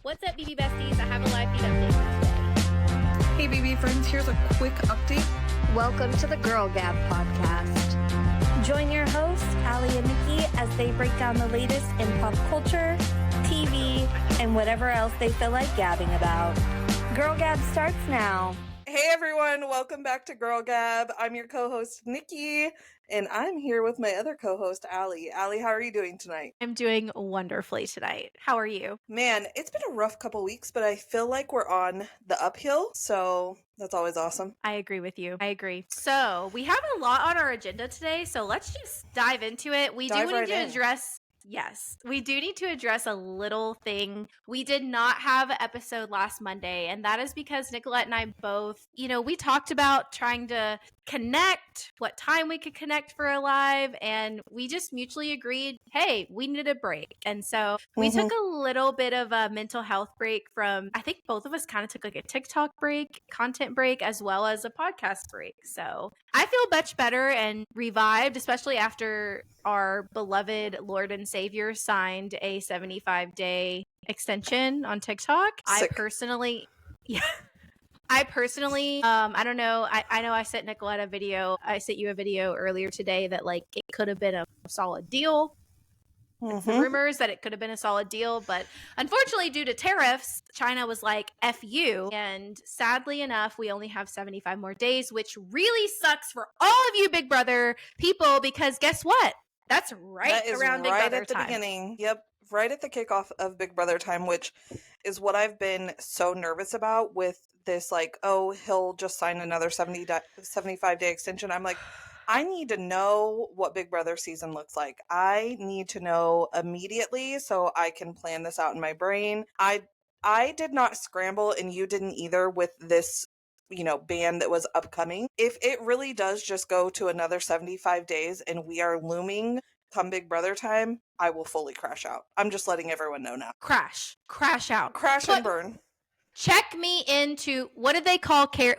What's up, BB Besties? I have a live feed update. Hey, BB friends, here's a quick update. Welcome to the Girl Gab podcast. Join your hosts, Allie and Nikki, as they break down the latest in pop culture, TV, and whatever else they feel like gabbing about. Girl Gab starts now. Hey everyone, welcome back to Girl Gab. I'm your co-host, Nikki, and I'm here with my other co-host, Allie. Allie, how are you doing tonight? I'm doing wonderfully tonight. How are you? Man, it's been a rough couple weeks, but I feel like we're on the uphill, so that's always awesome. I agree with you. I agree. So we have a lot on our agenda today, so let's just dive into it. We do need to address... Yes, we do need to address a little thing. We did not have an episode last Monday, and that is because Nicolette and I both, we talked about trying to connect, what time we could connect for a live, and we just mutually agreed, hey, we needed a break. And so we took a little bit of a mental health break from, I think both of us kind of took like a TikTok break, content break, as well as a podcast break. So I feel much better and revived, especially after our beloved Lord and Savior signed a 75-day extension on TikTok. Sick. I personally, I don't know. I know I sent Nicolette a video. I sent you a video earlier today that like it could have been a solid deal. Some rumors that it could have been a solid deal, but unfortunately, due to tariffs, China was like, F you. And sadly enough, we only have 75 more days, which really sucks for all of you Big Brother people, because guess what? That's right around Big Brother at the time. Beginning. Yep. Right at the kickoff of Big Brother time, which is what I've been so nervous about with this, like, oh, he'll just sign another 75-day extension. I'm like, I need to know what Big Brother season looks like. I need to know immediately so I can plan this out in my brain. I did not scramble, and you didn't either, with this ban that was upcoming. If it really does just go to another 75 days and we are looming come Big Brother time, I will fully crash out. I'm just letting everyone know now. Crash out. And burn. Check me into, what did they call Karen?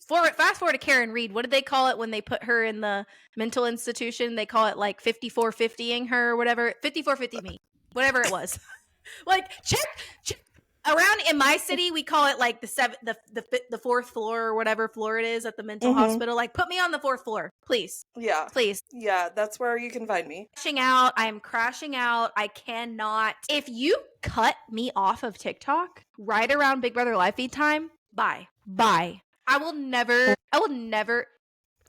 Fast forward to Karen Reed. What did they call it when they put her in the mental institution? They call it like 5450ing her or whatever. 5450 me. Whatever it was. Like check. Around in my city, we call it like the fourth floor or whatever floor it is at the mental hospital. Like, put me on the fourth floor, please. Yeah. Please. Yeah, that's where you can find me. I'm crashing out. I cannot. If you cut me off of TikTok right around Big Brother live feed time, bye. I will never.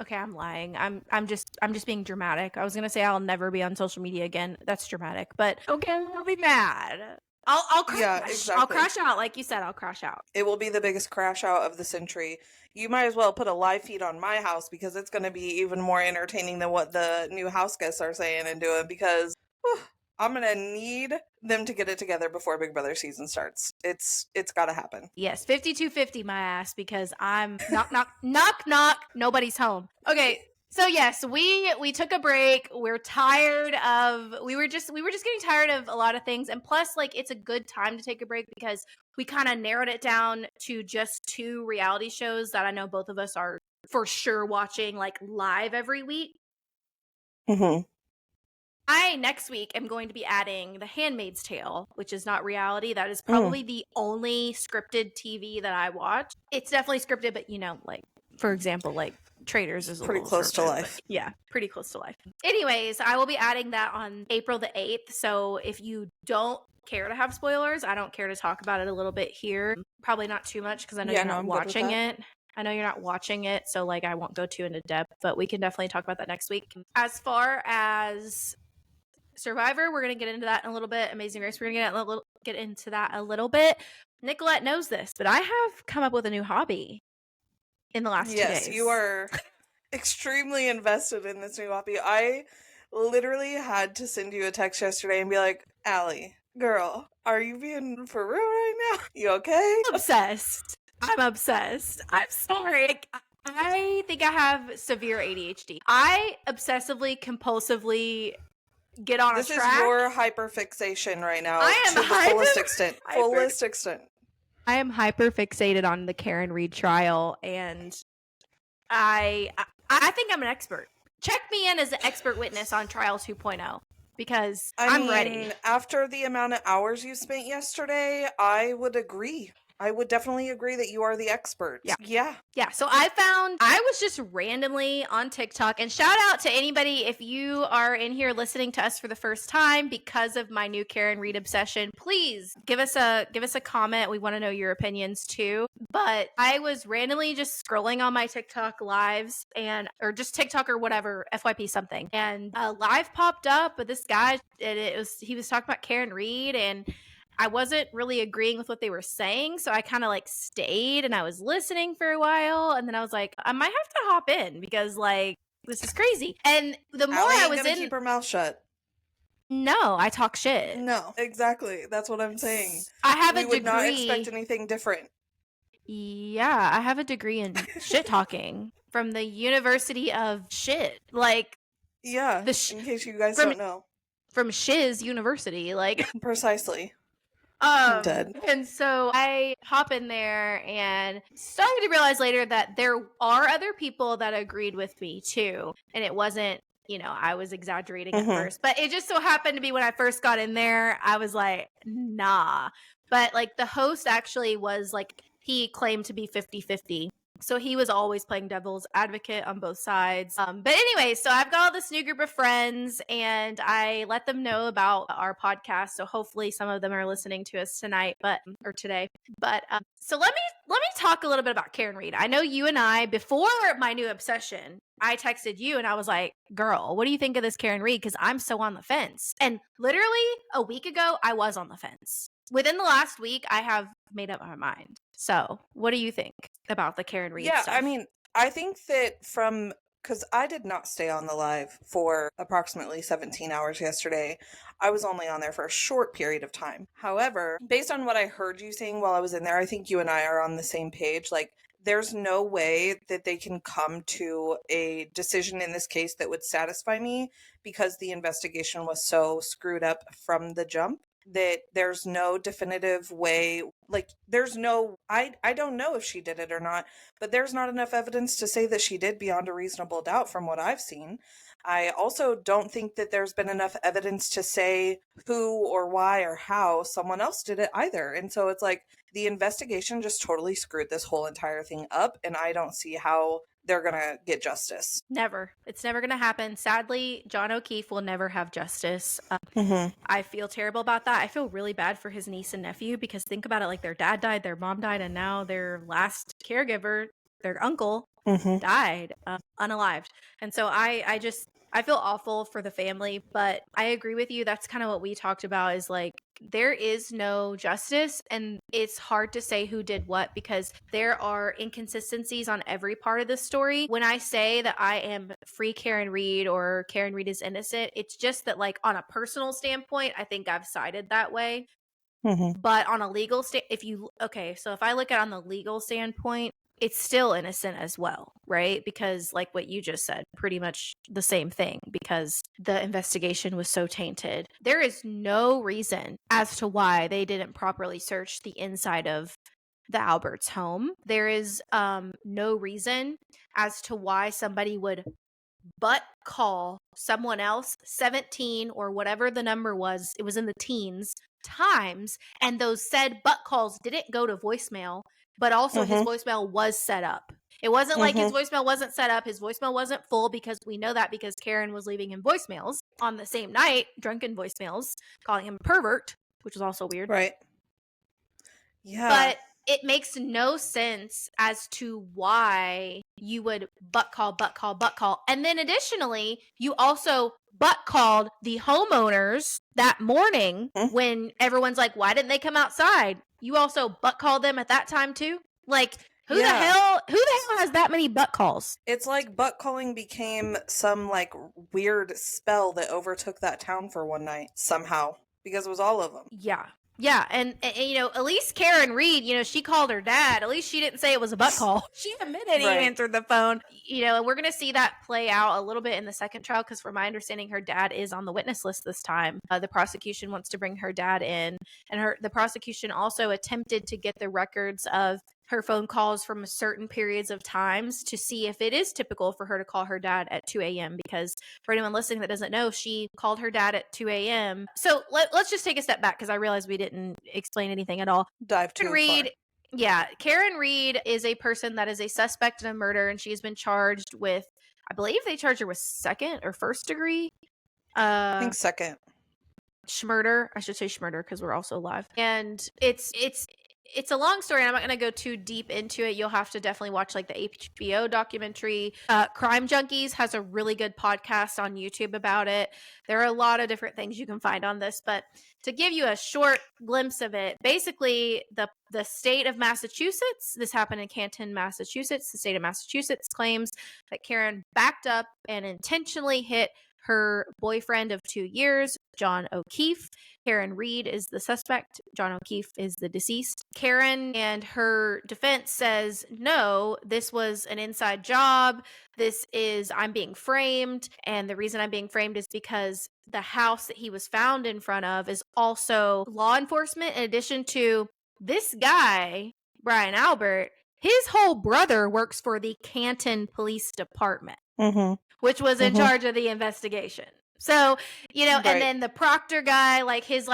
Okay, I'm lying. I'm just being dramatic. I was gonna say I'll never be on social media again. That's dramatic, but okay, I'll be mad. I'll crash. Yeah, exactly. I'll crash out, like you said. I'll crash out. It will be the biggest crash out of the century. You might as well put a live feed on my house, because it's going to be even more entertaining than what the new house guests are saying and doing, because I'm going to need them to get it together before Big Brother season starts. It's got to happen. Yes, 5250 my ass, because I'm knock, nobody's home. Okay. So yes, we took a break. We're tired of, we were just getting tired of a lot of things. And plus, like, it's a good time to take a break because we kind of narrowed it down to just 2 reality shows that I know both of us are for sure watching like live every week. I next week am going to be adding The Handmaid's Tale, which is not reality. That is probably the only scripted TV that I watch. It's definitely scripted, but like, for example, like Traitors is pretty close to life. Yeah, pretty close to life. Anyways, I will be adding that on April the 8th. So if you don't care to have spoilers, I don't care to talk about it a little bit here. Probably not too much, because I know you're not watching it. I know you're not watching it, so like I won't go too into depth, but we can definitely talk about that next week. As far as Survivor, we're going to get into that in a little bit. Amazing Race, we're going to get into that a little bit. Nicolette knows this, but I have come up with a new hobby in the last 2 days. Yes, you are extremely invested in this new hobby. I literally had to send you a text yesterday and be like, Allie, girl, are you being for real right now? You okay? I'm obsessed. I'm sorry. I think I have severe ADHD. I obsessively, compulsively get on a track. This is your hyperfixation right now. I am to the fullest extent. Fullest extent. I am hyper fixated on the Karen Reed trial, and I think I'm an expert. Check me in as an expert witness on Trial 2.0, because I'm ready. After the amount of hours you spent yesterday, I would agree. I would definitely agree that you are the expert. Yeah. So I was just randomly on TikTok, and shout out to anybody if you are in here listening to us for the first time because of my new Karen Read obsession. Please give us a comment. We want to know your opinions too. But I was randomly just scrolling on my TikTok lives or just TikTok or whatever, FYP something, and a live popped up with this guy, and he was talking about Karen Read, and I wasn't really agreeing with what they were saying, so I kind of like stayed and I was listening for a while, and then I was like, I might have to hop in because like this is crazy. And the more Allie I was keep her mouth shut. No, I talk shit. No, exactly. That's what I'm saying. I have a degree. We would not expect anything different. Yeah, I have a degree in shit talking from the University of Shit. Like, yeah, in case you guys don't know, from Shiz University, like precisely. I'm dead. And so I hop in there and started to realize later that there are other people that agreed with me too. And it wasn't, I was exaggerating at first, but it just so happened to be when I first got in there, I was like, nah. But like the host actually was like, he claimed to be 50-50. So he was always playing devil's advocate on both sides. But anyway, so I've got all this new group of friends and I let them know about our podcast. So hopefully some of them are listening to us tonight, or today. But so let me talk a little bit about Karen Read. I know you and I, before my new obsession, I texted you and I was like, girl, what do you think of this Karen Read? Because I'm so on the fence. And literally a week ago, I was on the fence. Within the last week, I have made up my mind. So what do you think about the Karen Read stuff? Yeah, I think that because I did not stay on the live for approximately 17 hours yesterday. I was only on there for a short period of time. However, based on what I heard you saying while I was in there, I think you and I are on the same page. Like, there's no way that they can come to a decision in this case that would satisfy me because the investigation was so screwed up from the jump. That there's no definitive way, like there's no, I don't know if she did it or not, but there's not enough evidence to say that she did beyond a reasonable doubt from what I've seen. I also don't think that there's been enough evidence to say who or why or how someone else did it either. And so it's like the investigation just totally screwed this whole entire thing up, and I don't see how they're gonna get justice. Never. It's never gonna happen. Sadly, John O'Keefe will never have justice. I feel terrible about that. I feel really bad for his niece and nephew because think about it, like their dad died, their mom died, and now their last caregiver, their uncle, died unalived. And so I feel awful for the family, but I agree with you. That's kind of what we talked about is like, there is no justice and it's hard to say who did what because there are inconsistencies on every part of the story. When I say that I am free Karen Read or Karen Read is innocent, it's just that like on a personal standpoint, I think I've sided that way. But on a legal so if I look at it on the legal standpoint, it's still innocent as well, right? Because like what you just said, pretty much the same thing because the investigation was so tainted. There is no reason as to why they didn't properly search the inside of the Alberts home. There is no reason as to why somebody would butt call someone else 17 or whatever the number was, it was in the teens times, and those said butt calls didn't go to voicemail. But also his voicemail was set up. It wasn't like his voicemail wasn't set up. His voicemail wasn't full because we know that because Karen was leaving him voicemails on the same night, drunken voicemails, calling him a pervert, which was also weird. Right. Yeah. But it makes no sense as to why you would butt call. And then additionally, you also butt called the homeowners that morning when everyone's like, why didn't they come outside? You also butt called them at that time too? Like, who the hell has that many butt calls? It's like butt calling became some like weird spell that overtook that town for one night somehow because it was all of them. Yeah. Yeah, and at least Karen Read, she called her dad. At least she didn't say it was a butt call. She admitted he answered the phone. And we're going to see that play out a little bit in the second trial because from my understanding, her dad is on the witness list this time. The prosecution wants to bring her dad in. And the prosecution also attempted to get the records of her phone calls from certain periods of times to see if it is typical for her to call her dad at 2 a.m. Because for anyone listening that doesn't know, she called her dad at 2 a.m. So let's just take a step back because I realized we didn't explain anything at all. Dive too far. Yeah, Karen Reed is a person that is a suspect in a murder, and she's been charged with, I believe they charged her with second or first degree. I think second. Schmurder. I should say Schmurder because we're also live. And it's a long story, and I'm not going to go too deep into it. You'll have to definitely watch like the HBO documentary. Crime Junkies has a really good podcast on YouTube about it. There are a lot of different things you can find on this, but to give you a short glimpse of it, basically the state of Massachusetts, this happened in Canton, Massachusetts. The state of Massachusetts claims that Karen backed up and intentionally hit her boyfriend of 2 years, John O'Keefe. Karen Reed is the suspect. John O'Keefe is the deceased. Karen and her defense says, no, this was an inside job. I'm being framed. And the reason I'm being framed is because the house that he was found in front of is also law enforcement. In addition to this guy, Brian Albert, his whole brother works for the Canton Police Department. Mm-hmm. Which was in charge of the investigation. So, Right. And then the Proctor guy, like his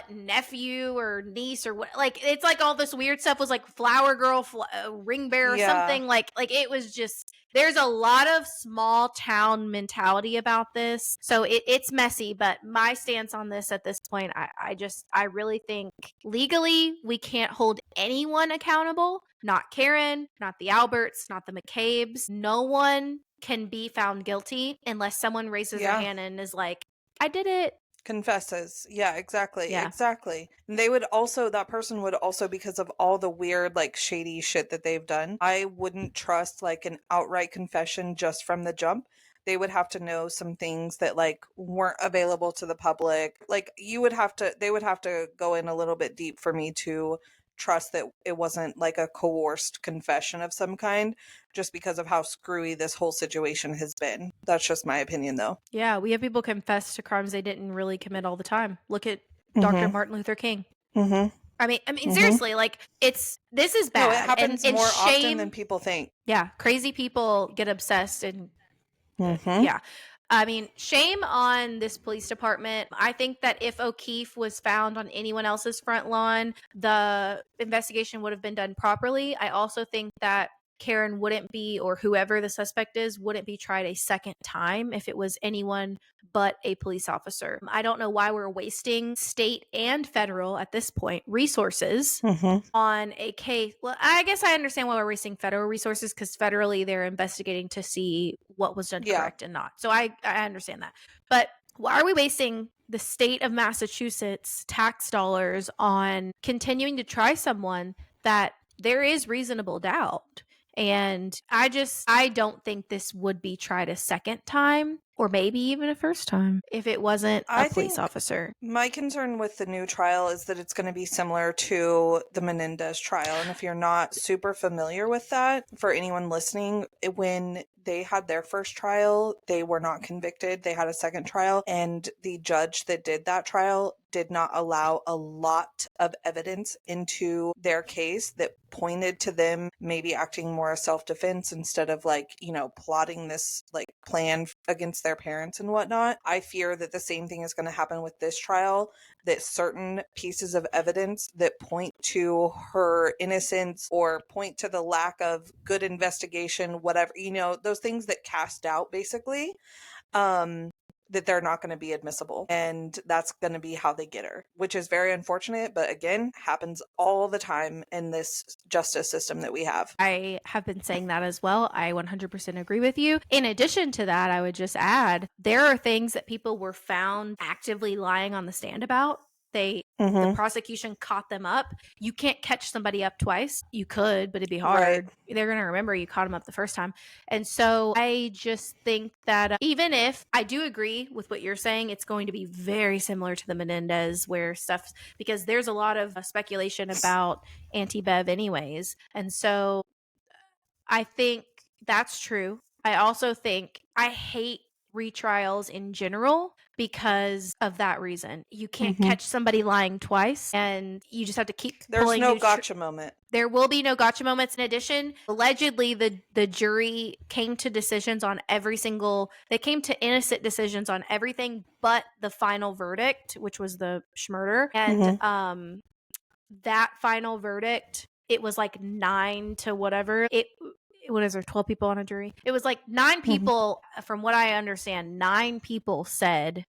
nephew or niece or what, like it's like all this weird stuff was like flower girl, ring bearer, or something like it was just, there's a lot of small town mentality about this. So it's messy, but my stance on this at this point, I really think legally we can't hold anyone accountable. Not Karen, not the Alberts, not the McCabe's. No one can be found guilty unless someone raises their hand and is like, I did it. Confesses. Yeah, exactly. Yeah. Exactly. That person would also, because of all the weird, like, shady shit that they've done, I wouldn't trust, like, an outright confession just from the jump. They would have to know some things that, like, weren't available to the public. Like, they would have to go in a little bit deep for me to trust that it wasn't like a coerced confession of some kind, just because of how screwy this whole situation has been. That's just my opinion, though. Yeah, we have people confess to crimes they didn't really commit all the time. Look at Dr. Martin Luther King. Mm-hmm. I mean, seriously, like this is bad. No, it happens and more shame, often than people think. Yeah, crazy people get obsessed and Mm-hmm. yeah. I mean, shame on this police department. I think that if O'Keefe was found on anyone else's front lawn, the investigation would have been done properly. I also think that Karen wouldn't be, or whoever the suspect is, wouldn't be tried a second time if it was anyone but a police officer. I don't know why we're wasting state and federal, at this point, resources on a case. Well, I guess I understand why we're wasting federal resources, because federally they're investigating to see what was done correct and not. So I understand that. But why are we wasting the state of Massachusetts tax dollars on continuing to try someone that there is reasonable doubt? And I don't think this would be tried a second time, or maybe even a first time, if it wasn't a police officer. My concern with the new trial is that it's going to be similar to the Menendez trial. And if you're not super familiar with that, for anyone listening, when they had their first trial, they were not convicted. They had a second trial, and the judge that did that trial did not allow a lot of evidence into their case that pointed to them maybe acting more as self-defense instead of plotting this plan against their parents and whatnot. I fear that the same thing is going to happen with this trial, that certain pieces of evidence that point to her innocence or point to the lack of good investigation, whatever, those things that cast doubt, basically, that they're not going to be admissible. And that's going to be how they get her, which is very unfortunate, but again, happens all the time in this justice system that we have. I have been saying that as well. I 100% agree with you. In addition to that, I would just add, there are things that people were found actively lying on the stand about. The prosecution caught them up. You can't catch somebody up twice. You could, but it'd be hard. Right. They're going to remember you caught them up the first time. And so I just think that even if I do agree with what you're saying, it's going to be very similar to the Menendez because there's a lot of speculation about anti-Bev anyways. And so I think that's true. I also think I hate retrials in general because of that reason. You can't catch somebody lying twice, and you just have to keep pulling. There's no gotcha moment. There will be no gotcha moments. In addition, allegedly, the jury came to decisions on they came to innocent decisions on everything but the final verdict, which was the murder. And that final verdict, it was like 9 to whatever. What is there, 12 people on a jury? It was like 9 people, from what I understand, 9 people said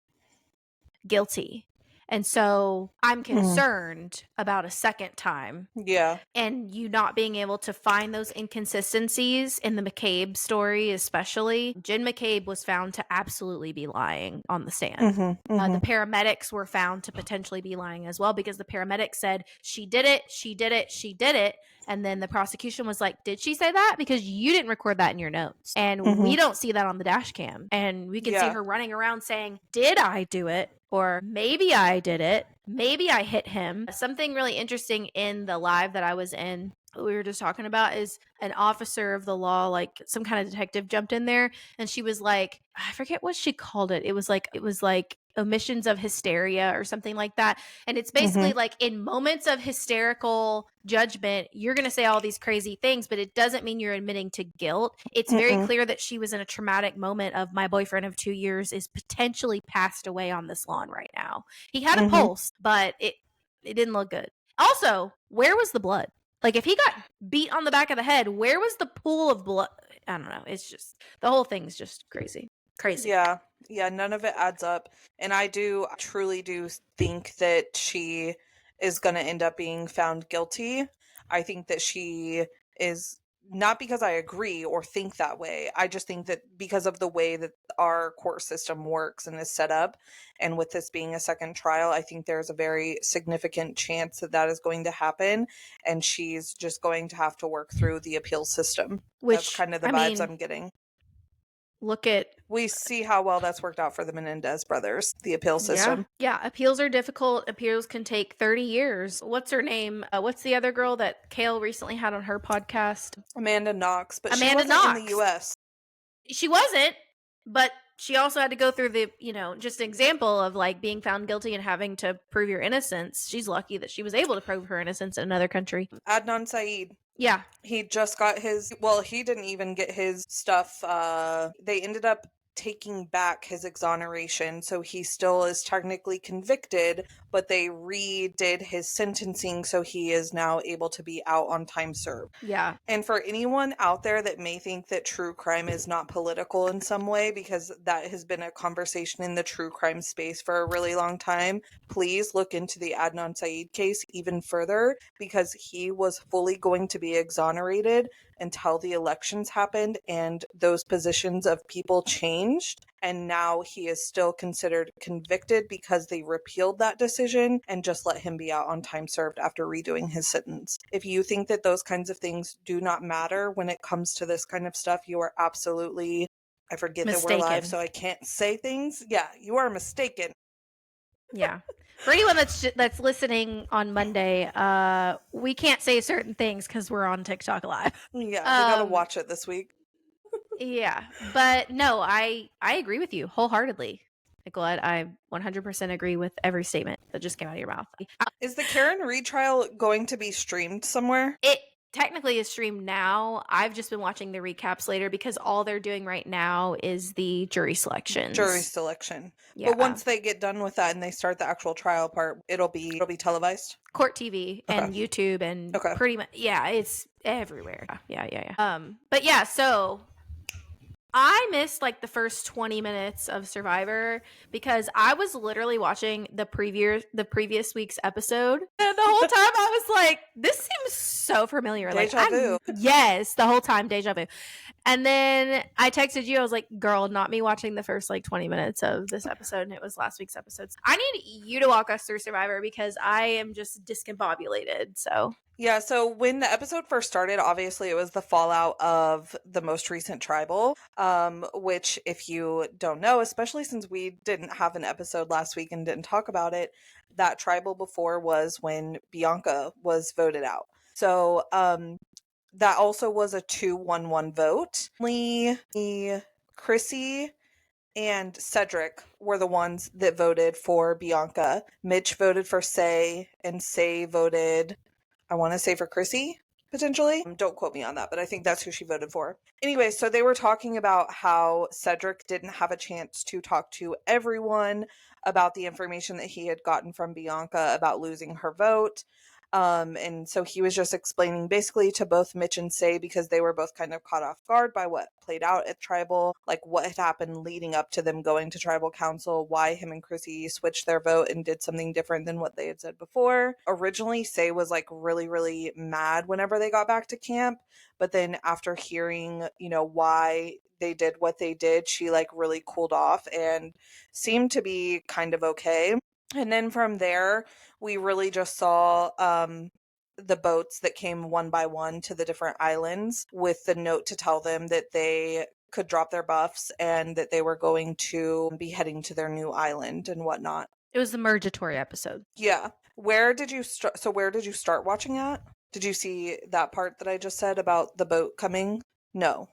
guilty. And so I'm concerned about a second time. Yeah. And you not being able to find those inconsistencies in the McCabe story, especially. Jen McCabe was found to absolutely be lying on the stand. The paramedics were found to potentially be lying as well, because the paramedics said, she did it, she did it, she did it. And then the prosecution was like, did she say that? Because you didn't record that in your notes. And we don't see that on the dash cam. And we can see her running around saying, did I do it? Or maybe I did it. Maybe I hit him. Something really interesting in the live that I was in, we were just talking about, is an officer of the law, like some kind of detective, jumped in there, and she was like, I forget what she called it. It was like omissions of hysteria or something like that. And it's basically like, in moments of hysterical judgment, you're going to say all these crazy things, but it doesn't mean you're admitting to guilt. It's very clear that she was in a traumatic moment of, my boyfriend of 2 years is potentially passed away on this lawn right now. He had a pulse, but it didn't look good. Also, where was the blood? Like, if he got beat on the back of the head, where was the pool of blood? I don't know. It's just, the whole thing's just crazy. Yeah, none of it adds up. And I truly do think that she is going to end up being found guilty. I think that she is, not because I agree or think that way. I just think that because of the way that our court system works and is set up, and with this being a second trial, I think there's a very significant chance that is going to happen, and she's just going to have to work through the appeal system. That's kind of the vibes I'm getting. We see how well that's worked out for the Menendez brothers, the appeal system. Yeah, appeals are difficult. Appeals can take 30 years. What's her name? What's the other girl that Kale recently had on her podcast? Amanda Knox. But she wasn't in the U.S. She wasn't, but she also had to go through the, just an example of like being found guilty and having to prove your innocence. She's lucky that she was able to prove her innocence in another country. Adnan Syed. Yeah. He just got he didn't even get his stuff. They ended up taking back his exoneration, so he still is technically convicted, but they redid his sentencing, so he is now able to be out on time served. Yeah. And for anyone out there that may think that true crime is not political in some way, because that has been a conversation in the true crime space for a really long time, please look into the Adnan Syed case even further, because he was fully going to be exonerated until the elections happened and those positions of people changed. And now he is still considered convicted because they repealed that decision and just let him be out on time served after redoing his sentence. If you think that those kinds of things do not matter when it comes to this kind of stuff, you are absolutely, I forget mistaken. That we're live, so I can't say things. Yeah, you are mistaken. Yeah. For anyone that's listening on Monday, we can't say certain things because we're on TikTok Live. Yeah, we gotta watch it this week. Yeah, but no, I agree with you wholeheartedly, Nicolette. I 100% agree with every statement that just came out of your mouth. Is the Karen retrial going to be streamed somewhere? It technically is streamed now. I've just been watching the recaps later because all they're doing right now is the jury selection. Yeah. But once they get done with that and they start the actual trial part, it'll be televised? Court TV and YouTube and pretty much, it's everywhere. Yeah. But yeah, so I missed like the first 20 minutes of Survivor because I was literally watching the previous week's episode. And the whole time I was like, this seems so familiar. Deja vu. Yes, the whole time, deja vu. And then I texted you. I was like, girl, not me watching the first like 20 minutes of this episode. And it was last week's episode. I need you to walk us through Survivor because I am just discombobulated. So yeah, so when the episode first started, obviously it was the fallout of the most recent tribal, which if you don't know, especially since we didn't have an episode last week and didn't talk about it, that tribal before was when Bianca was voted out. So that also was a 2-1-1 vote. Chrissy and Cedric were the ones that voted for Bianca. Mitch voted for Say, and Say voted, I want to say, for Chrissy, potentially. Don't quote me on that, but I think that's who she voted for. Anyway, so they were talking about how Cedric didn't have a chance to talk to everyone about the information that he had gotten from Bianca about losing her vote. And so he was just explaining basically to both Mitch and Say, because they were both kind of caught off guard by what played out at Tribal, like what had happened leading up to them going to Tribal Council, why him and Chrissy switched their vote and did something different than what they had said before. Originally, Say was like really, really mad whenever they got back to camp, but then after hearing, why they did what they did, she like really cooled off and seemed to be kind of okay. And then from there, we really just saw the boats that came one by one to the different islands with the note to tell them that they could drop their buffs and that they were going to be heading to their new island and whatnot. It was the Mergatory episode. Yeah. Where did you start watching at? Did you see that part that I just said about the boat coming? No.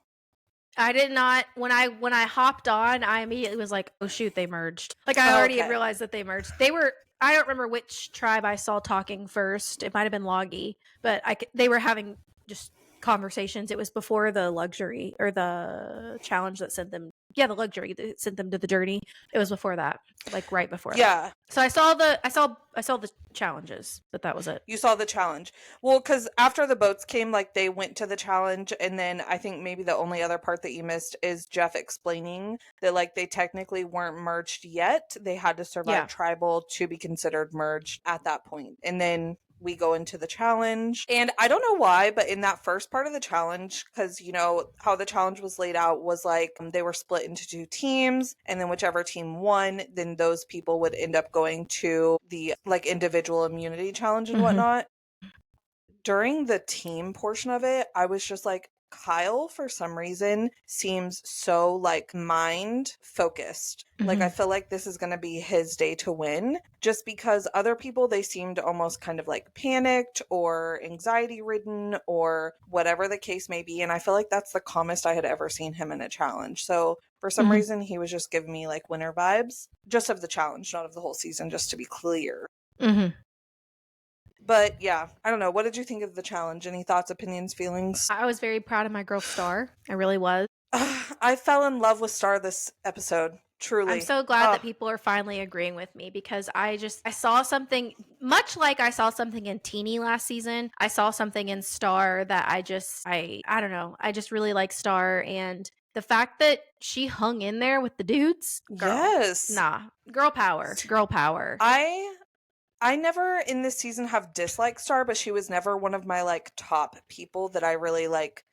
I did not. When I hopped on, I immediately was like, "Oh shoot, they merged!" Like I already had realized that they merged. I don't remember which tribe I saw talking first. It might have been Logie, but they were having just conversations. It was before the luxury or the challenge that sent them. Yeah, the luxury that sent them to the journey. It was before that, like right before. Yeah. That. So I saw the challenges, but that was it. You saw the challenge. Well, because after the boats came, like they went to the challenge, and then I think maybe the only other part that you missed is Jeff explaining that like they technically weren't merged yet. They had to survive Tribal to be considered merged at that point. And then we go into the challenge, and I don't know why, but in that first part of the challenge, because how the challenge was laid out was like they were split into 2 teams, and then whichever team won, then those people would end up going to the like individual immunity challenge and whatnot. During the team portion of it, I was just like, Kyle, for some reason, seems so like mind focused. Like I feel like this is going to be his day to win, just because other people, they seemed almost kind of like panicked or anxiety ridden or whatever the case may be. And I feel like that's the calmest I had ever seen him in a challenge. So for some reason, he was just giving me like winner vibes, just of the challenge, not of the whole season, just to be clear. But yeah, I don't know. What did you think of the challenge? Any thoughts, opinions, feelings? I was very proud of my girl Star. I really was. I fell in love with Star this episode. Truly. I'm so glad that people are finally agreeing with me, because I saw something, much like I saw something in Teeny last season. I saw something in Star that I don't know. I just really like Star, and the fact that she hung in there with the dudes. Girl, yes. Nah. Girl power. Girl power. I never in this season have disliked Star, but she was never one of my like top people that I really like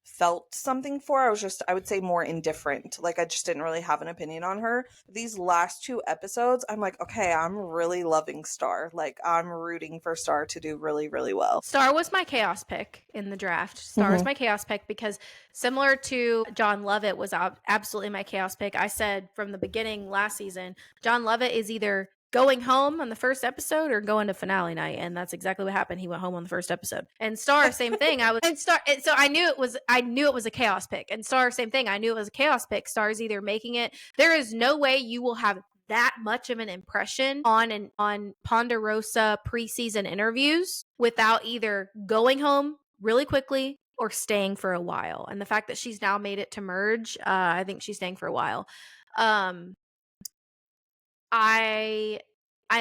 felt something for. I would say more indifferent. Like I just didn't really have an opinion on her. These last 2 episodes, I'm like, okay, I'm really loving Star. Like I'm rooting for Star to do really, really well. Star was my chaos pick in the draft. Star was my chaos pick because similar to John Lovett was absolutely my chaos pick. I said from the beginning last season, John Lovett is either going home on the first episode or going to finale night, and that's exactly what happened. He went home on the first episode. And Star, same thing. So I knew it was a chaos pick. And Star, same thing. I knew it was a chaos pick. Star's either making it. There is no way you will have that much of an impression on Ponderosa preseason interviews without either going home really quickly or staying for a while. And the fact that she's now made it to merge, I think she's staying for a while. I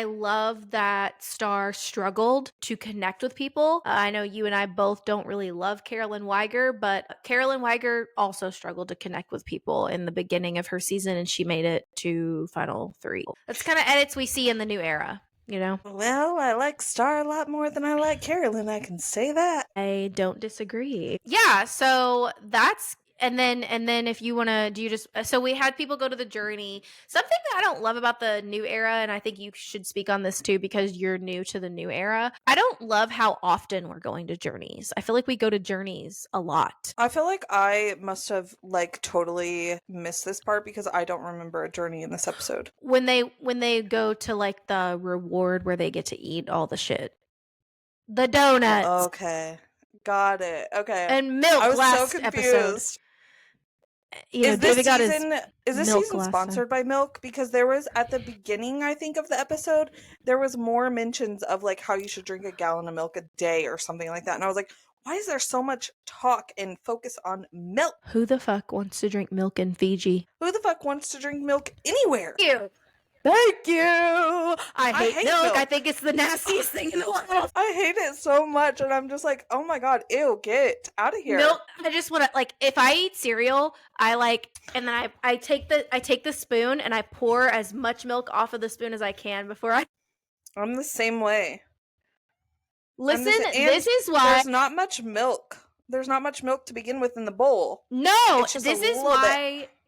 love that Star struggled to connect with people. I know you and I both don't really love Carolyn Weiger, but Carolyn Weiger also struggled to connect with people in the beginning of her season, and she made it to Final 3. That's kind of edits we see in the new era, Well, I like Star a lot more than I like Carolyn. I can say that. I don't disagree. Yeah, so that's... And then if you want to, so we had people go to the journey. Something that I don't love about the new era, and I think you should speak on this too because you're new to the new era. I don't love how often we're going to journeys. I feel like we go to journeys a lot. I feel like I must have like totally missed this part because I don't remember a journey in this episode. When they go to like the reward where they get to eat all the shit. The donuts. Okay. Got it. Okay. And milk. I was last so confused. Episode. is this season sponsored by milk? Because there was, at the beginning, I think, of the episode, there was more mentions of like how you should drink a gallon of milk a day or something like that. And I was like, why is there so much talk and focus on milk? Who the fuck wants to drink milk in Fiji? Who the fuck wants to drink milk anywhere? Thank you. I hate milk. I think it's the nastiest thing in the world. I hate it so much, and I'm just like, oh my god, ew, get out of here. Milk. I just want to, like, if I eat cereal, and then I take the spoon and I pour as much milk off of the spoon as I can before I. I'm the same way. Listen, this is why there's not much milk. There's not much milk to begin with in the bowl. No,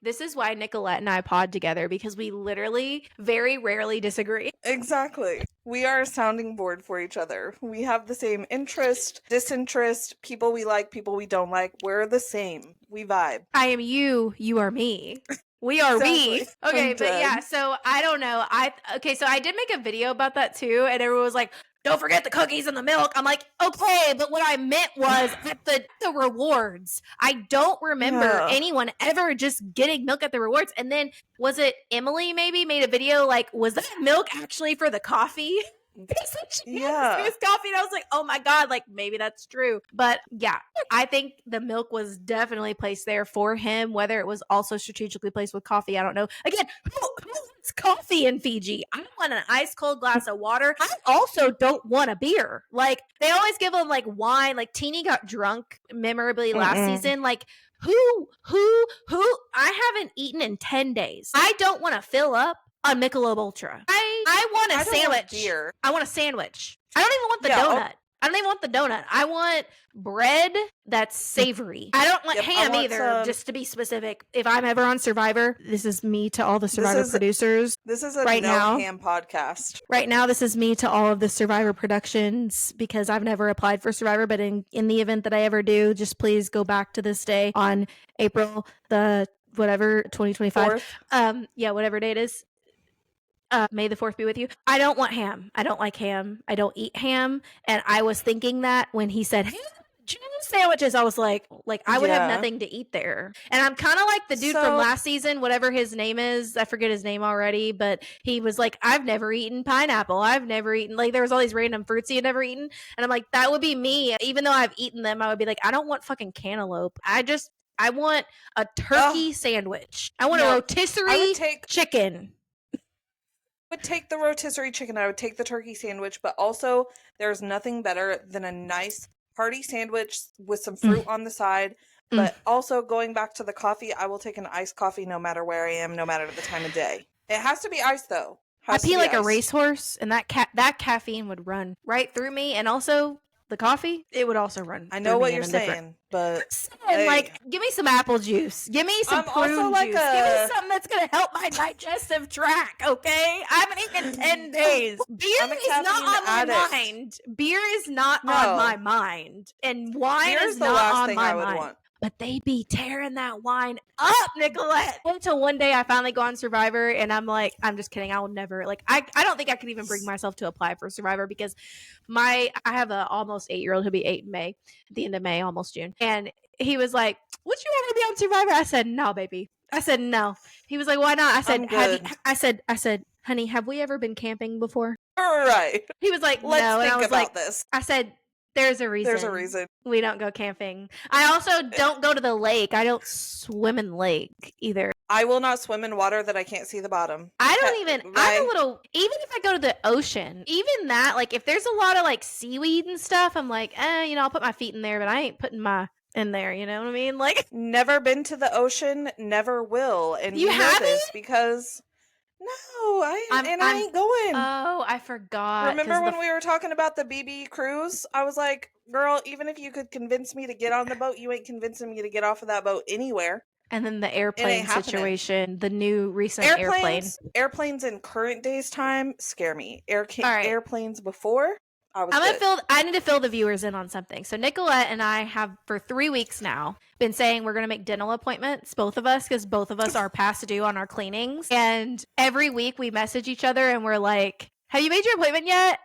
this is why Nicolette and I pod together, because we literally very rarely disagree. Exactly. We are a sounding board for each other. We have the same interest, disinterest, people we like, people we don't like. We're the same. We vibe. I am you, you are me. We are we. Okay, but yeah, so I don't know. So I did make a video about that too, and everyone was like, don't forget the cookies and the milk. I'm like, okay, but what I meant was at the rewards. I don't remember anyone ever just getting milk at the rewards. And then was it Emily maybe made a video like, was that milk actually for the coffee? Yeah. It was coffee, and I was like, oh my god, like maybe that's true. But yeah, I think the milk was definitely placed there for him. Whether it was also strategically placed with coffee, I don't know. Again, who wants coffee in Fiji? I want an ice cold glass of water. I also don't want a beer. Like they always give them like wine. Like Teeny got drunk memorably last season. Like who I haven't eaten in 10 days. I don't want to fill up on Michelob Ultra. I want a sandwich. I want a sandwich. I don't even want the donut. I don't even want the donut. I want bread that's savory. I don't want ham either, just to be specific. If I'm ever on Survivor, this is me to all the Survivor producers. This is a ham podcast. Right now, this is me to all of the Survivor productions, because I've never applied for Survivor, but in the event that I ever do, just please go back to this day on April the whatever 2025. Whatever date is. May the 4th be with you. I don't want ham. I don't like ham. I don't eat ham. And I was thinking that when he said ham sandwiches, I was like I would have nothing to eat there. And I'm kind of like the dude from last season, whatever his name is. I forget his name already, but he was like, I've never eaten pineapple. I've never eaten, like there was all these random fruits he had never eaten. And I'm like, that would be me. Even though I've eaten them, I would be like, I don't want fucking cantaloupe. I want a turkey sandwich. I want a rotisserie chicken. Would take the rotisserie chicken. I would take the turkey sandwich, but also there's nothing better than a nice hearty sandwich with some fruit on the side. But also going back to the coffee, I will take an iced coffee no matter where I am, no matter the time of day. It has to be iced though. I pee like a racehorse, and that caffeine would run right through me, and also the coffee, it would also run. I know what you're saying, but like, give me some apple juice. Give me some prune juice. Give me something that's gonna help my digestive tract. Okay, I haven't eaten in 10 days. Beer is not on my mind. Beer is not on my mind, and wine is not on my mind. But they be tearing that wine up, Nicolette. Until one day I finally go on Survivor, and I'm like, I'm just kidding. I will never, like, I don't think I could even bring myself to apply for Survivor, because I have a almost 8-year-old who'll be 8 in May, at the end of May, almost June. And he was like, would you want to be on Survivor? I said, no, baby. I said, no. He was like, why not? I said, I said, honey, have we ever been camping before? Right. He was like, let's no. think And I was about like, this. I said, there's a reason. We don't go camping. I also don't go to the lake. I don't swim in lake either. I will not swim in water that I can't see the bottom. Even if I go to the ocean, even that, like if there's a lot of like seaweed and stuff, I'm like, I'll put my feet in there, but I ain't putting my in there, you know what I mean? Like, never been to the ocean, never will. And you know this because no, I ain't going. Oh, I forgot. Remember when we were talking about the BB cruise? I was like, girl, even if you could convince me to get on the boat, you ain't convincing me to get off of that boat anywhere. And then the airplane situation, the new recent airplane. Airplanes in current day's time scare me. Airplanes before, I need to fill the viewers in on something. So Nicolette and I have for 3 weeks now been saying we're going to make dental appointments, both of us, because both of us are past due on our cleanings. And every week we message each other and we're like, have you made your appointment yet?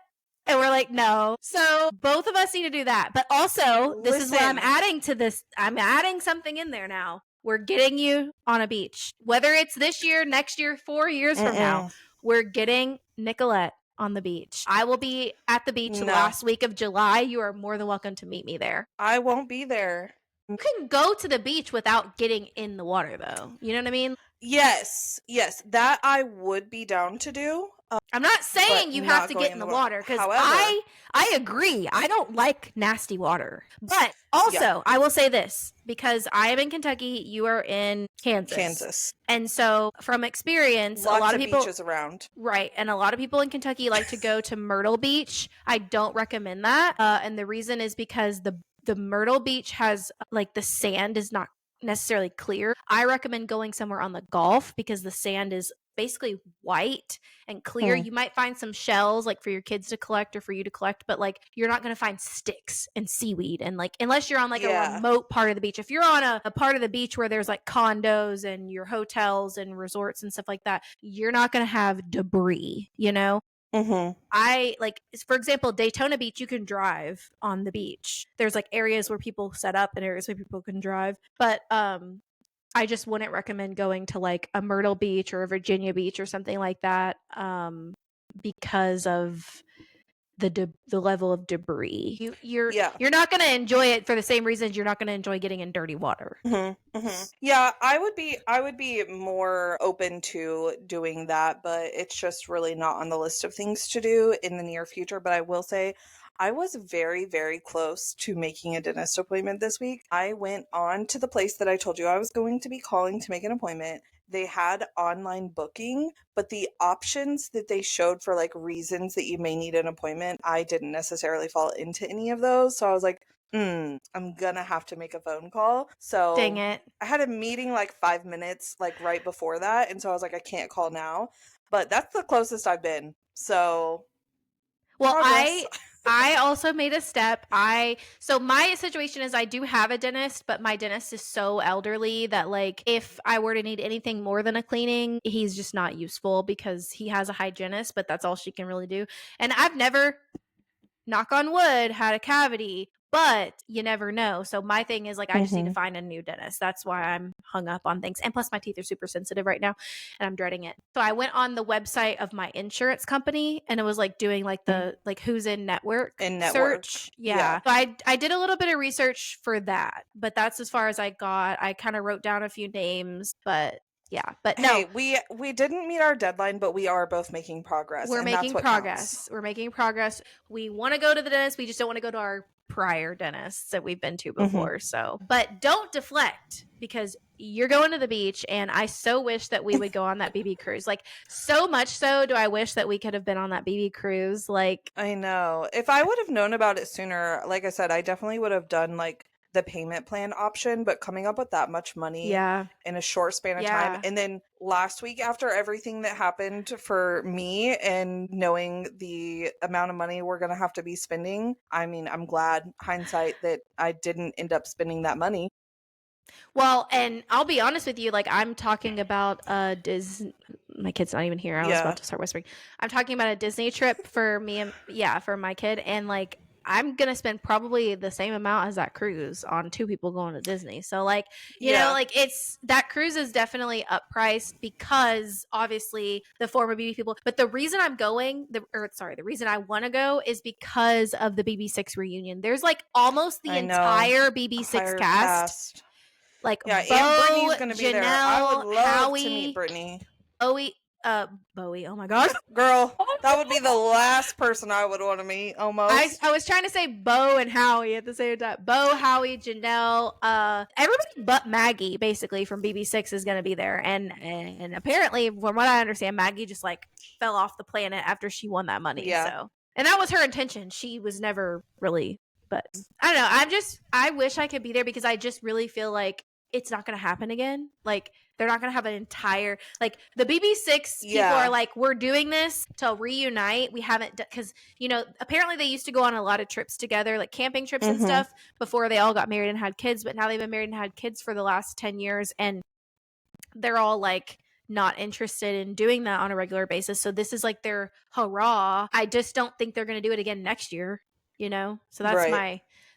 And we're like, no. So both of us need to do that. But also, this is what I'm adding to this. I'm adding something in there now. We're getting you on a beach. Whether it's this year, next year, 4 years from now, we're getting Nicolette on the beach. I will be at the beach the last week of July. You are more than welcome to meet me there. I won't be there. You can go to the beach without getting in the water, though. You know what I mean? Yes. That I would be down to do. I'm not saying you have to get in the water, because I agree. I don't like nasty water. But also, I will say this, because I am in Kentucky, you are in Kansas. And so from experience, lots a lot of people beaches around. Right. And a lot of people in Kentucky like to go to Myrtle Beach. I don't recommend that. And the reason is because the Myrtle Beach has, like, the sand is not necessarily clear. I recommend going somewhere on the Gulf, because the sand is basically white and clear. You might find some shells, like, for your kids to collect or for you to collect, but, like, you're not going to find sticks and seaweed, and, like, unless you're on, like, a remote part of the beach. If you're on a part of the beach where there's, like, condos and your hotels and resorts and stuff like that, you're not going to have debris, you know? I, like, for example, Daytona Beach, you can drive on the beach. There's, like, areas where people set up and areas where people can drive, but I just wouldn't recommend going to, like, a Myrtle Beach or a Virginia Beach or something like that, because of the level of debris. You're not going to enjoy it for the same reasons you're not going to enjoy getting in dirty water. Yeah, I would be more open to doing that, but it's just really not on the list of things to do in the near future. But I will say, I was very, very close to making a dentist appointment this week. I went on to the place that I told you I was going to be calling to make an appointment. They had online booking, but the options that they showed for, like, reasons that you may need an appointment, I didn't necessarily fall into any of those. So I was like, I'm gonna have to make a phone call. So dang it. I had a meeting like 5 minutes, like, right before that. And so I was like, I can't call now. But that's the closest I've been. So well, I also made a step. So my situation is I do have a dentist, but my dentist is so elderly that, like, if I were to need anything more than a cleaning, he's just not useful, because he has a hygienist, but that's all she can really do. And I've never, knock on wood, had a cavity, but you never know. So my thing is, like, I just need to find a new dentist. That's why I'm hung up on things. And plus my teeth are super sensitive right now and I'm dreading it. So I went on the website of my insurance company and it was, like, doing, like, the, like, who's in network search. Yeah. So I did a little bit of research for that, but that's as far as I got. I kind of wrote down a few names, but yeah, but no. Hey, we didn't meet our deadline, but we are both making progress. We're making progress. We're making progress. We want to go to the dentist. We just don't want to go to our prior dentists that we've been to before. So, but don't deflect, because you're going to the beach, and I so wish that we would go on that BB cruise. Like, so much so do I wish that we could have been on that BB cruise. Like, I know. If I would have known about it sooner, like I said, I definitely would have done, like, the payment plan option, but coming up with that much money in a short span of time. And then last week, after everything that happened for me and knowing the amount of money we're going to have to be spending, I mean, I'm glad, hindsight, that I didn't end up spending that money. Well, and I'll be honest with you, like, I'm talking about Disney. My kid's not even here. I was about to start whispering. I'm talking about a Disney trip for me and for my kid, and, like, I'm going to spend probably the same amount as that cruise on 2 people going to Disney. So, like, you know, like, that cruise is definitely uppriced because obviously the former BB people, but the reason I'm going, the reason I want to go is because of the BB6 reunion. There's, like, almost the entire BB6 cast. Like, and Brittany's going to be there. I would love to meet Brittany. Bowie, oh my god. Girl, that would be the last person I would want to meet, almost. I was trying to say Bo and Howie at the same time. Bo, Howie, Janelle, everybody but Maggie, basically, from BB6 is going to be there. And apparently, from what I understand, Maggie just, like, fell off the planet after she won that money. So, and that was her intention. She was never really, but I don't know. I wish I could be there, because I just really feel like it's not going to happen again. Like, they're not going to have an entire, like, the BB6 people are like, we're doing this to reunite. We haven't, because, you know, apparently they used to go on a lot of trips together, like camping trips and stuff, before they all got married and had kids. But now they've been married and had kids for the last 10 years. And they're all, like, not interested in doing that on a regular basis. So this is, like, their hurrah. I just don't think they're going to do it again next year, you know? So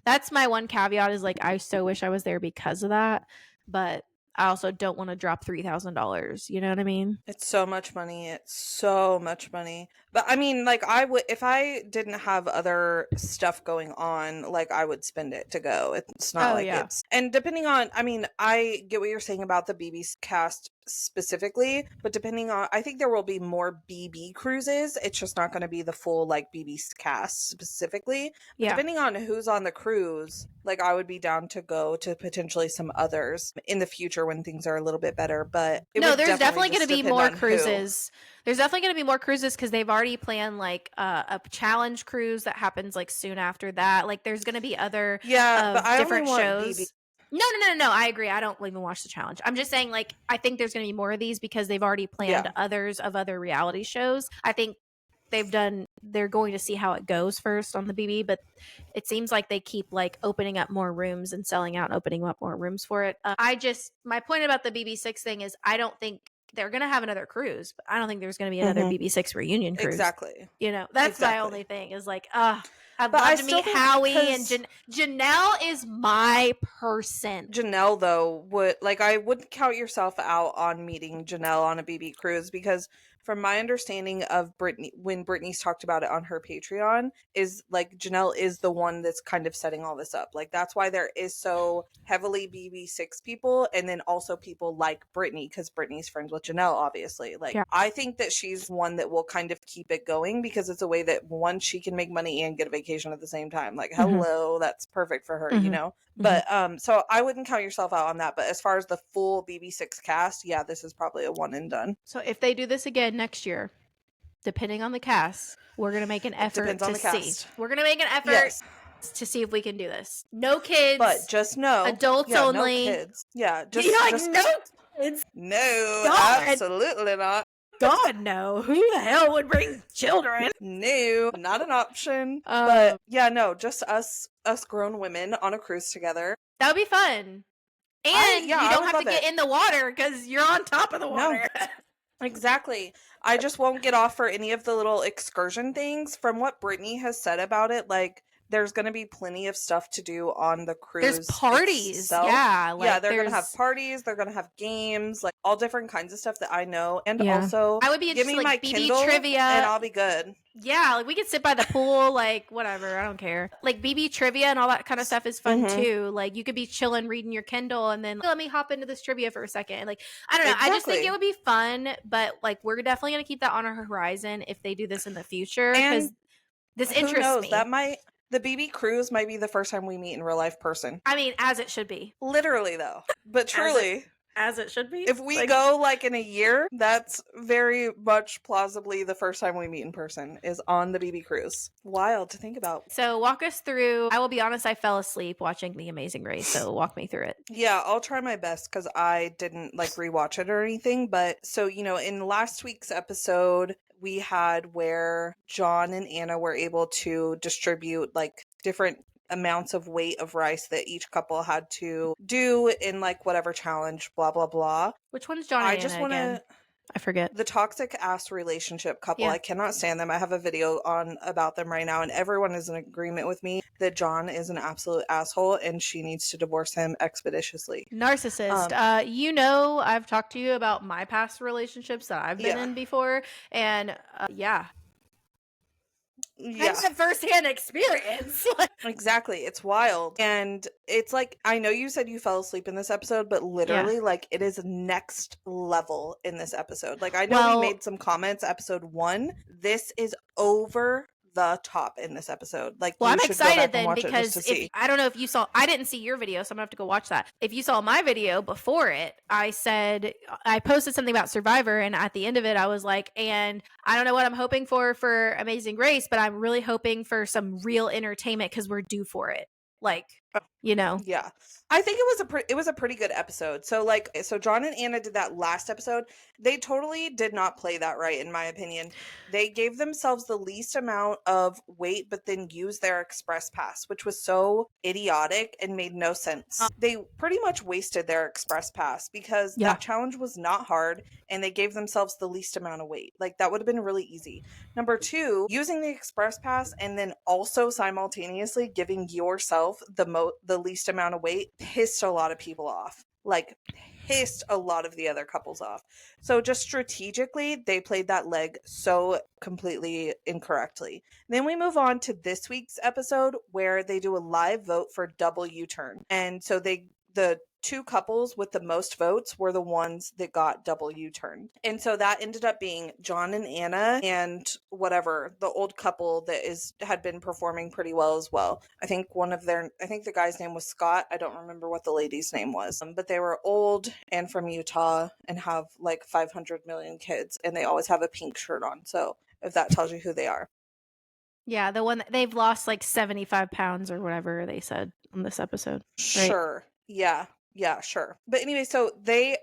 that's my one caveat, is, like, I so wish I was there because of that. But I also don't want to drop $3,000. You know what I mean? It's so much money. It's so much money. But I mean, like, I would, if I didn't have other stuff going on, like, I would spend it to go. It's not it's, and depending on, I mean, I get what you're saying about the BB cast specifically, but depending on, I think there will be more BB cruises. It's just not going to be the full, like, BB cast specifically. But depending on who's on the cruise, like, I would be down to go to potentially some others in the future when things are a little bit better. But no, there's definitely going to be more cruises. There's definitely going to be more cruises because they've already planned like a challenge cruise that happens like soon after that. Like there's going to be other but I different only shows. BB. No. I agree. I don't even watch the challenge. I'm just saying, like, I think there's going to be more of these because they've already planned others of other reality shows. I think they're going to see how it goes first on the BB, but it seems like they keep like opening up more rooms and selling out and opening up more rooms for it. My point about the BB6 thing is I don't think they're going to have another cruise, but I don't think there's going to be another BB6 reunion cruise. Exactly. You know, that's my only thing is like, I'd love to meet Howie and Janelle is my person. Janelle, though, I wouldn't count yourself out on meeting Janelle on a BB cruise because from my understanding of Brittany, when Brittany's talked about it on her Patreon, is like Janelle is the one that's kind of setting all this up. Like that's why there is so heavily BB6 people, and then also people like Brittany because Brittany's friends with Janelle, obviously. Like I think that she's one that will kind of keep it going because it's a way that one, she can make money and get a vacation at the same time. Like hello, that's perfect for her, you know. But so I wouldn't count yourself out on that. But as far as the full BB6 cast, yeah, this is probably a one and done. So if they do this again next year, depending on the cast, we're gonna make an effort to see. We're gonna make an effort to see if we can do this. No kids, but just know adults only. No kids. Yeah, no kids. No, God. absolutely not. God, no. Who the hell would bring children? No, not an option. But yeah, no, just us grown women on a cruise together. That would be fun. And you don't have to get in the water because you're on top of the water. No. Exactly. I just won't get off for any of the little excursion things. From what Brittany has said about it, like, there's going to be plenty of stuff to do on the cruise. There's parties. Itself. Yeah. Like, they're going to have parties. They're going to have games, like all different kinds of stuff that I know. And also, I would be give me like my BB Kindle trivia. And I'll be good. Yeah. Like we could sit by the pool, like whatever. I don't care. Like BB trivia and all that kind of stuff is fun too. Like you could be chilling, reading your Kindle and then let me hop into this trivia for a second. And like, I don't know. Exactly. I just think it would be fun, but like, we're definitely going to keep that on our horizon if they do this in the future. Because this interests me. The BB cruise might be the first time we meet in real life person. I mean, as it should be. Literally, though. But truly. As it should be. If we go, like, in a year, that's very much plausibly the first time we meet in person is on the BB cruise. Wild to think about. So, walk us through. I will be honest, I fell asleep watching The Amazing Race, so walk me through it. Yeah, I'll try my best because I didn't, like, rewatch it or anything. But, so, you know, in last week's episode, we had where John and Anna were able to distribute like different amounts of weight of rice that each couple had to do in like whatever challenge, blah, blah, blah. Which one's John and Anna again? I forget. The toxic ass relationship couple. I cannot stand them. I have a video about them right now and everyone is in agreement with me that John is an absolute asshole and she needs to divorce him expeditiously. Narcissist. You know, I've talked to you about my past relationships that I've been in before and I have firsthand experience. Exactly. It's wild. And it's like, I know you said you fell asleep in this episode, but literally, like, it is next level in this episode. Like, I know we made some comments episode 1. This is over the top in this episode. Like, well, I'm excited then because I don't know if you saw, I didn't see your video, so I'm gonna have to go watch that. If you saw my video before it, I posted something about Survivor, and at the end of it, I was like, and I don't know what I'm hoping for Amazing Race, but I'm really hoping for some real entertainment because we're due for it. Like, you know. Yeah. I think it was a pretty good episode. So John and Anna did that last episode. They totally did not play that right, in my opinion. They gave themselves the least amount of weight, but then used their express pass, which was so idiotic and made no sense. They pretty much wasted their express pass because that challenge was not hard and they gave themselves the least amount of weight. Like, that would have been really easy. Number 2, using the express pass and then also simultaneously giving yourself the least amount of weight pissed a lot of people off. Like, pissed a lot of the other couples off. So just strategically, they played that leg so completely incorrectly. Then we move on to this week's episode where they do a live vote for double U-turn. And so the two couples with the most votes were the ones that got double U-turn. And so that ended up being John and Anna and whatever, the old couple that had been performing pretty well as well. I think the guy's name was Scott. I don't remember what the lady's name was. But they were old and from Utah and have like 500 million kids, and they always have a pink shirt on. So if that tells you who they are. Yeah, the one that they've lost like 75 pounds or whatever they said on this episode. Right? Sure. Yeah, sure. But anyway, so the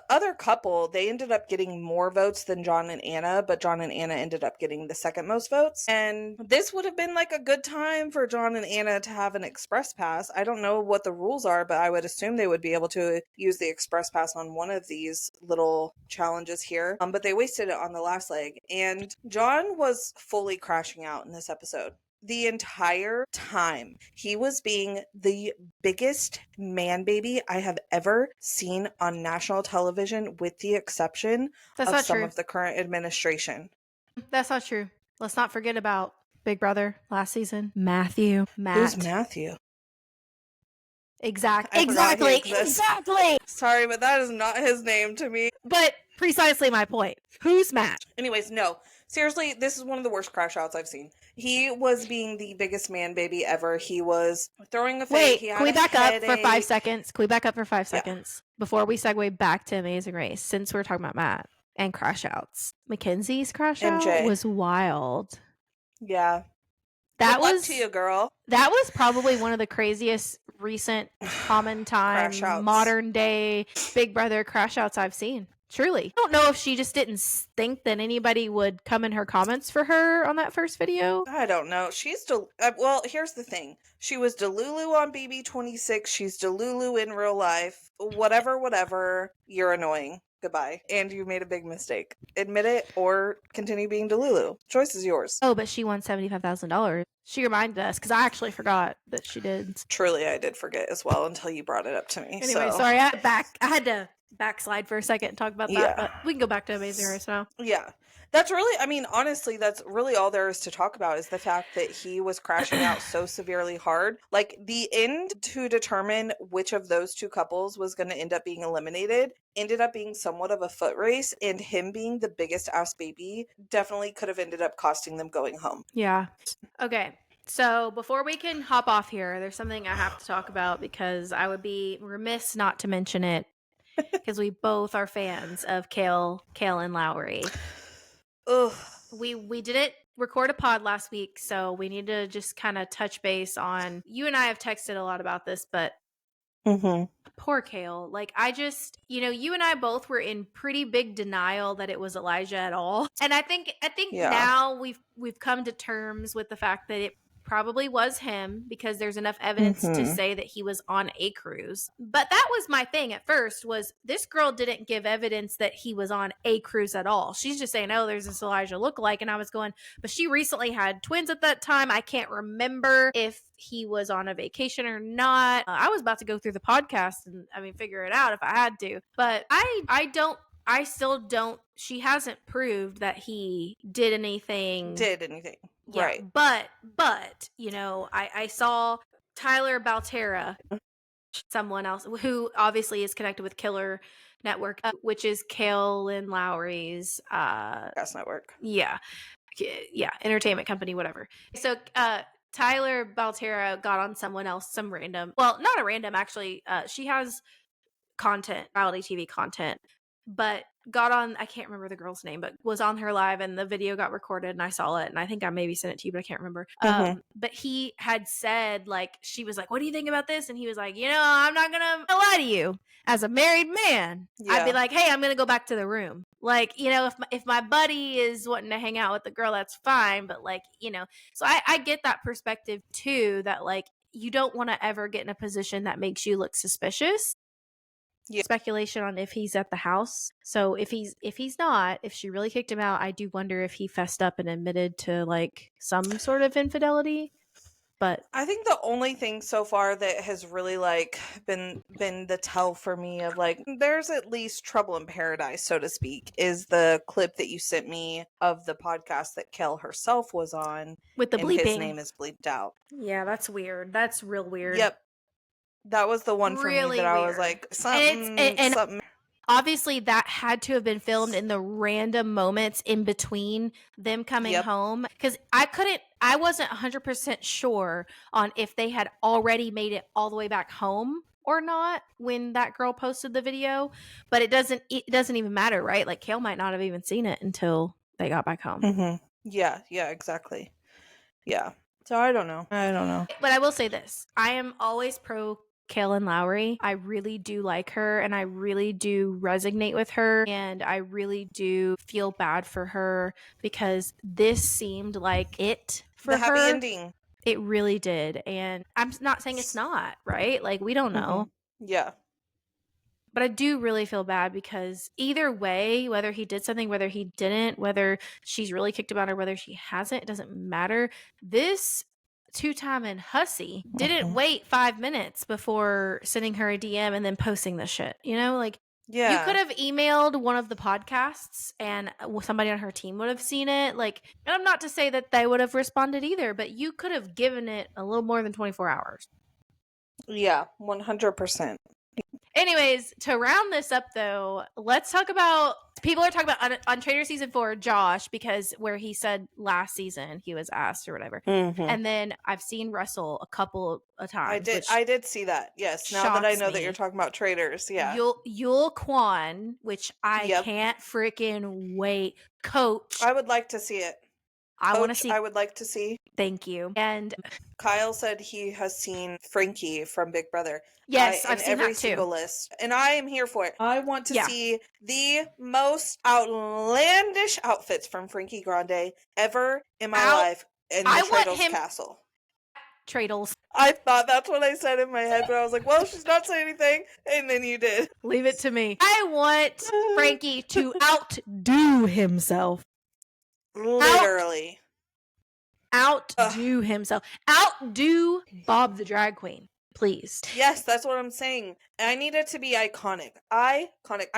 other couple, they ended up getting more votes than John and Anna, but John and Anna ended up getting the second most votes. And this would have been like a good time for John and Anna to have an express pass. I don't know what the rules are, but I would assume they would be able to use the express pass on one of these little challenges here. But they wasted it on the last leg. And John was fully crashing out in this episode. The entire time he was being the biggest man baby I have ever seen on national television, with the exception of some of the current administration. That's not true. Let's not forget about Big Brother last season. Matt. Who's Matthew? Exactly. Sorry, but that is not his name to me. But precisely my point. Who's Matt? Anyways, no. Seriously, this is one of the worst crash outs I've seen. He was being the biggest man baby ever. He was throwing a fit. Wait, can we back up for 5 seconds? Before we segue back to Amazing Race, since we're talking about Matt and crash outs? Mackenzie's crash out was wild. Yeah. That was to you, girl. That was probably one of the craziest recent common time modern day Big Brother crash outs I've seen. Truly. I don't know if she just didn't think that anybody would come in her comments for her on that first video. I don't know. Well, here's the thing. She was Delulu on BB26. She's Delulu in real life. Whatever. You're annoying. Goodbye. And you made a big mistake. Admit it or continue being Delulu. Choice is yours. Oh, but she won $75,000. She reminded us because I actually forgot that she did. Truly, I did forget as well until you brought it up to me. Anyway, sorry. I had to backslide for a second and talk about that, but we can go back to Amazing Race now. Yeah. That's really, honestly, that's really all there is to talk about, is the fact that he was crashing out so severely hard. Like, the end to determine which of those two couples was going to end up being eliminated ended up being somewhat of a foot race, and him being the biggest ass baby definitely could have ended up costing them going home. Yeah. Okay. So before we can hop off here, there's something I have to talk about because I would be remiss not to mention it because we both are fans of Kale and Lowry. Ugh. We didn't record a pod last week, so we need to just kind of touch base on, you and I have texted a lot about this, but poor Kale. Like, I just, you and I both were in pretty big denial that it was Elijah at all. And I think now we've come to terms with the fact that it probably was him because there's enough evidence to say that he was on a cruise. But that was my thing at first, was this girl didn't give evidence that he was on a cruise at all. She's just saying, oh, there's this Elijah lookalike. And I was going, but she recently had twins at that time. I can't remember if he was on a vacation or not. I was about to go through the podcast and figure it out if I had to. But I still don't. She hasn't proved that he did anything. Yeah, right. But I saw Tyler Baltera, someone else who obviously is connected with Killer Network, which is Kale and Lowry's gas network. Yeah, entertainment company, whatever. So Tyler Baltera got on someone else, some random. Well, not a random, actually. She has content, reality TV content. But got on, I can't remember the girl's name, but was on her live and the video got recorded and I saw it and I think I maybe sent it to you, but I can't remember. But he had said, like, she was like, what do you think about this? And he was like, I'm not gonna lie to you. As a married man, I'd be like, hey, I'm gonna go back to the room. Like, if my buddy is wanting to hang out with the girl, that's fine. But like, so I get that perspective too, that like, you don't want to ever get in a position that makes you look suspicious. Yeah. Speculation on if he's at the house. So if he's not, if she really kicked him out, I do wonder if he fessed up and admitted to like some sort of infidelity. But I think the only thing so far that has really like been the tell for me of like there's at least trouble in paradise, so to speak, is the clip that you sent me of the podcast that Kel herself was on with the and bleeping. his name is bleeped out. Yeah, that's weird. That's real weird. Yep. That was the one for Really me that I weird. was like something. Obviously that had to have been filmed in the random moments in between them coming home, because I wasn't 100% sure on if they had already made it all the way back home or not when that girl posted the video, but it doesn't even matter, right? Like Kale might not have even seen it until they got back home. Mm-hmm. Yeah, exactly. Yeah. So I don't know. But I will say this. I am always pro Kaylin Lowry. I really do like her, and I really do resonate with her, and I really do feel bad for her because this seemed like it for her. The happy ending. It really did. And I'm not saying it's not, right? Like, we don't know. Mm-hmm. Yeah. But I do really feel bad because either way, whether he did something, whether he didn't, whether she's really kicked him out or whether she hasn't, it doesn't matter. This two-timing hussy didn't wait 5 minutes before sending her a DM and then posting the shit. You know, like, you could have emailed one of the podcasts and somebody on her team would have seen it. Like, and I'm not to say that they would have responded either, but you could have given it a little more than 24 hours. Yeah, 100%. Anyways, to round this up, though, let's talk about people are talking about on Trader Season 4, Josh, because where he said last season he was asked or whatever. Mm-hmm. And then I've seen Russell a couple of times. I did see that. Yes. Now that I know that you're talking about traders. Yeah. Yul Kwan, which I can't freaking wait. Coach. I would like to see it. I want to see. I would like to see. Thank you. And Kyle said he has seen Frankie from Big Brother. Yes, I've seen every that too. Single list, and I am here for it. I want to see the most outlandish outfits from Frankie Grande ever in my life in the Treadles Castle. Treadles. I thought that's what I said in my head, but I was like, well, she's not saying anything, and then you did. Leave it to me. I want Frankie to outdo himself. Literally. Outdo himself. Outdo Bob the Drag Queen, please. Yes, that's what I'm saying. I need it to be iconic. I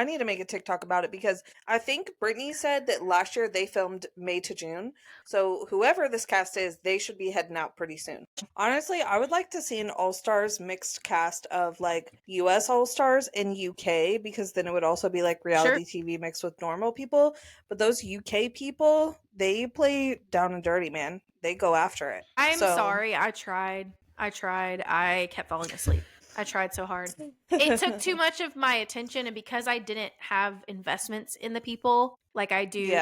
need to make a TikTok about it because I think Brittany said that last year they filmed May to June. So whoever this cast is, they should be heading out pretty soon. Honestly, I would like to see an All-Stars mixed cast of like US All-Stars and UK, because then it would also be like reality TV mixed with normal people. But those UK people, they play down and dirty, man. They go after it. I'm sorry. I tried. I kept falling asleep. I tried so hard. It took too much of my attention, and because I didn't have investments in the people like I do,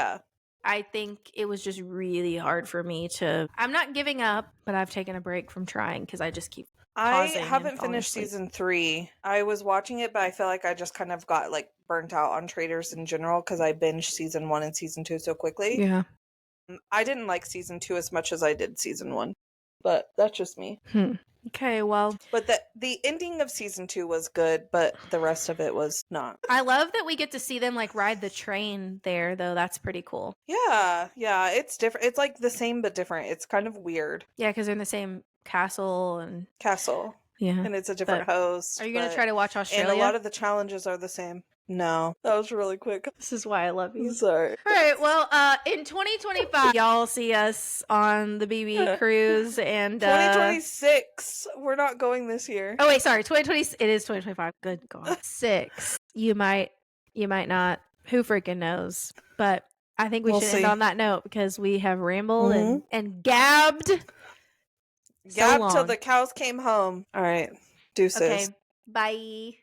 I think it was just really hard for me to... I'm not giving up, but I've taken a break from trying because I just keep pausing. I haven't finished season 3. I was watching it, but I feel like I just kind of got like burnt out on Traders in general because I binged season 1 and season 2 so quickly. Yeah. I didn't like season 2 as much as I did season 1, but that's just me. Okay, well. But the ending of season 2 was good, but the rest of it was not. I love that we get to see them like ride the train there, though. That's pretty cool. Yeah, it's different. It's like the same but different. It's kind of weird. Yeah, because they're in the same castle. Yeah. And it's a different host. Are you going to try to watch Australia? And a lot of the challenges are the same. No, that was really quick. This is why I love you. Sorry. All right, well, in 2025, y'all see us on the BB cruise, and 2026. We're not going this year. Oh wait, sorry, 2020. It is 2025. Good God, 6. You might not. Who freaking knows? But I think we should end on that note because we have rambled and gabbed. Gabbed till the cows came home. All right, deuces. Okay, bye.